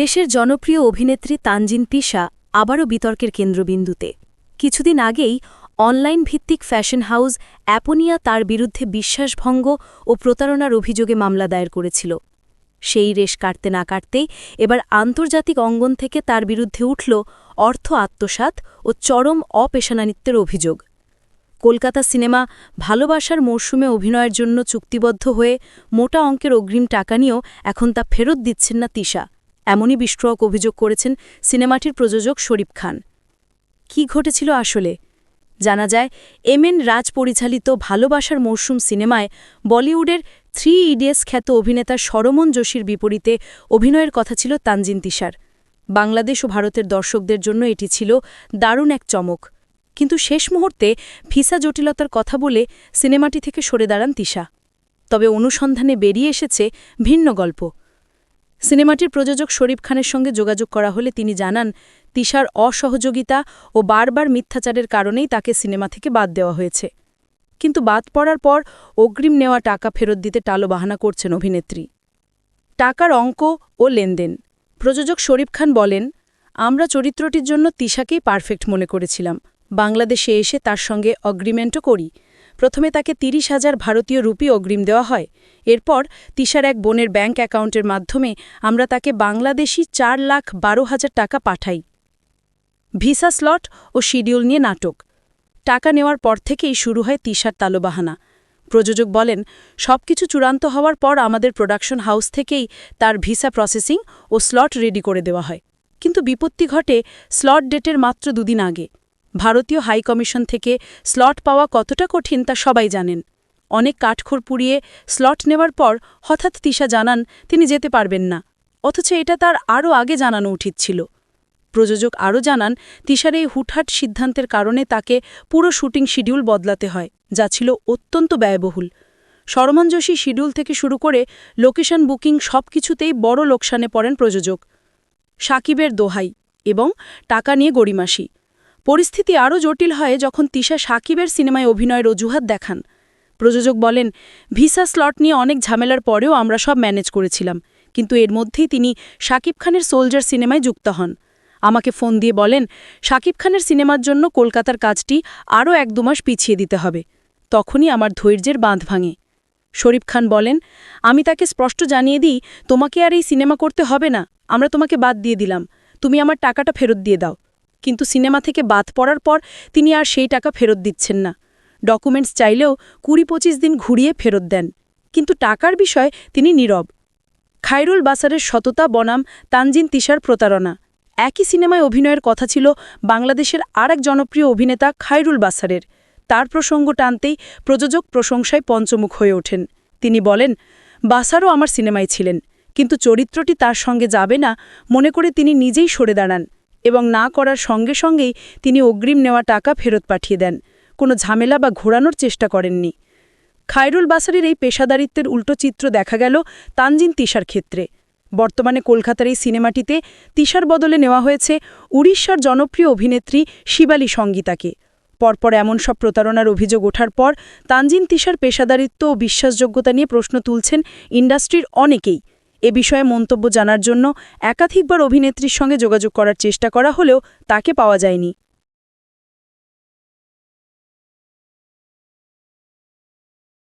দেশের জনপ্রিয় অভিনেত্রী তানজিন তিশা আবারও বিতর্কের কেন্দ্রবিন্দুতে। কিছুদিন আগেই অনলাইন ভিত্তিক ফ্যাশন হাউস অ্যাপোনিয়া তার বিরুদ্ধে বিশ্বাসভঙ্গ ও প্রতারণার অভিযোগে মামলা দায়ের করেছিল। সেই রেশ কাটতে না কাটতেই এবার আন্তর্জাতিক অঙ্গন থেকে তার বিরুদ্ধে উঠল অর্থ আত্মসাৎ ও চরম অপেশাদারিত্বের অভিযোগ। কলকাতা সিনেমা ভালোবাসার মরশুমে অভিনয়ের জন্য চুক্তিবদ্ধ হয়ে মোটা অঙ্কের অগ্রিম টাকা নিয়েও এখন তা ফেরত দিচ্ছেন না তিশা, এমনই বিস্ফোরক অভিযোগ করেছেন সিনেমাটির প্রযোজক শরীফ খান। কি ঘটেছিল আসলে? জানা যায়, এম.এন. রাজ পরিচালিত ভালোবাসার মরশুম সিনেমায় বলিউডের 3 ইডিয়টস খ্যাত অভিনেতা শরমন যোশীর বিপরীতে অভিনয়ের কথা ছিল তানজিন তিশার। বাংলাদেশ ও ভারতের দর্শকদের জন্য এটি ছিল দারুণ এক চমক। কিন্তু শেষ মুহূর্তে ভিসা জটিলতার কথা বলে সিনেমাটি থেকে সরে দাঁড়ান তিশা। তবে অনুসন্ধানে বেরিয়ে এসেছে ভিন্ন গল্প। সিনেমাটির প্রযোজক শরীফ খানের সঙ্গে যোগাযোগ করা হলে তিনি জানান, তিশার অসহযোগিতা ও বারবার মিথ্যাচারের কারণেই তাকে সিনেমা থেকে বাদ দেওয়া হয়েছে। কিন্তু বাদ পড়ার পর অগ্রিম নেওয়া টাকা ফেরত দিতে টালবাহানা করছেন অভিনেত্রী। টাকার অঙ্ক ও লেনদেন। প্রযোজক শরীফ খান বলেন, আমরা চরিত্রটির জন্য তিশাকেই পারফেক্ট মনে করেছিলাম। বাংলাদেশে এসে তার সঙ্গে অগ্রিমেন্টও করি। প্রথমে তাকে ৩০,০০০ ভারতীয় রুপি অগ্রিম দেওয়া হয়। এরপর তিশার এক বোনের ব্যাঙ্ক অ্যাকাউন্টের মাধ্যমে আমরা তাকে বাংলাদেশি ৪,১২,০০০ টাকা পাঠাই। ভিসা স্লট ও শিডিউল নিয়ে নাটক। টাকা নেওয়ার পর থেকেই শুরু হয় তিশার তালবাহানা। প্রযোজক বলেন, সবকিছু চূড়ান্ত হওয়ার পর আমাদের প্রোডাকশন হাউস থেকেই তার ভিসা প্রসেসিং ও স্লট রেডি করে দেওয়া হয়। কিন্তু বিপত্তি ঘটে স্লট ডেটের মাত্র ২ দিন আগে। ভারতীয় হাইকমিশন থেকে স্লট পাওয়া কতটা কঠিন তা সবাই জানেন। অনেক কাঠখড় পুড়িয়ে স্লট নেওয়ার পর হঠাৎ তিশা জানান তিনি যেতে পারবেন না, অথচ এটা তার আরও আগে জানানো উচিত ছিল। প্রযোজক আরও জানান, তিশার এই হুটহাট সিদ্ধান্তের কারণে তাকে পুরো শুটিং শিডিউল বদলাতে হয়, যা ছিল অত্যন্ত ব্যয়বহুল। শরমন যোশী শিডিউল থেকে শুরু করে লোকেশন বুকিং সবকিছুতেই বড় লোকসানে পড়েন প্রযোজক। সাকিবের দোহাই এবং টাকা নিয়ে গড়িমাসি। পরিস্থিতি আরও জটিল হয় যখন তিশা সাকিবের সিনেমায় অভিনয়ের অজুহাত দেখান। প্রযোজক বলেন, ভিসা স্লট নিয়ে অনেক ঝামেলার পরেও আমরা সব ম্যানেজ করেছিলাম, কিন্তু এর মধ্যেই তিনি শাকিব খানের সোলজার সিনেমায় যুক্ত হন। আমাকে ফোন দিয়ে বলেন, শাকিব খানের সিনেমার জন্য কলকাতার কাজটি আরও ১-২ মাস পিছিয়ে দিতে হবে। তখনই আমার ধৈর্যের বাঁধ ভাঙে। শরীফ খান বলেন, আমি তাকে স্পষ্ট জানিয়ে দিই, তোমাকে আর এই সিনেমা করতে হবে না, আমরা তোমাকে বাদ দিয়ে দিলাম, তুমি আমার টাকাটা ফেরত দিয়ে দাও। কিন্তু সিনেমা থেকে বাদ পড়ার পর তিনি আর সেই টাকা ফেরত দিচ্ছেন না। ডকুমেন্টস চাইলেও ২০-২৫ দিন ঘুরিয়ে ফেরত দেন, কিন্তু টাকার বিষয়ে তিনি নীরব। খায়রুল বাসারের সততা বনাম তানজিন তিশার প্রতারণা। একই সিনেমায় অভিনয়ের কথা ছিল বাংলাদেশের আরেক জনপ্রিয় অভিনেতা খায়রুল বাসারের। তার প্রসঙ্গ টানতেই প্রযোজক প্রশংসায় পঞ্চমুখ হয়ে ওঠেন। তিনি বলেন, বাসারও আমার সিনেমায় ছিলেন, কিন্তু চরিত্রটি তার সঙ্গে যাবে না মনে করে তিনি নিজেই সরে দাঁড়ান এবং না করার সঙ্গে সঙ্গেই তিনি অগ্রিম নেওয়া টাকা ফেরত পাঠিয়ে দেন। কোনো ঝামেলা বা ঘোরানোর চেষ্টা করেননি। খায়রুল বাসারের এই পেশাদারিত্বের উল্টো চিত্র দেখা গেল তানজিন তিশার ক্ষেত্রে। বর্তমানে কলকাতার এই সিনেমাটিতে তিশার বদলে নেওয়া হয়েছে উড়িষ্যার জনপ্রিয় অভিনেত্রী শিবালী সংগীতাকে। পরপর এমন সব প্রতারণার অভিযোগ ওঠার পর তানজিন তিশার পেশাদারিত্ব ও বিশ্বাসযোগ্যতা নিয়ে প্রশ্ন তুলছেন ইন্ডাস্ট্রির অনেকেই। এ বিষয়ে মন্তব্য জানার জন্য একাধিকবার অভিনেত্রীর সঙ্গে যোগাযোগ করার চেষ্টা করা হলেও তাকে পাওয়া যায়নি।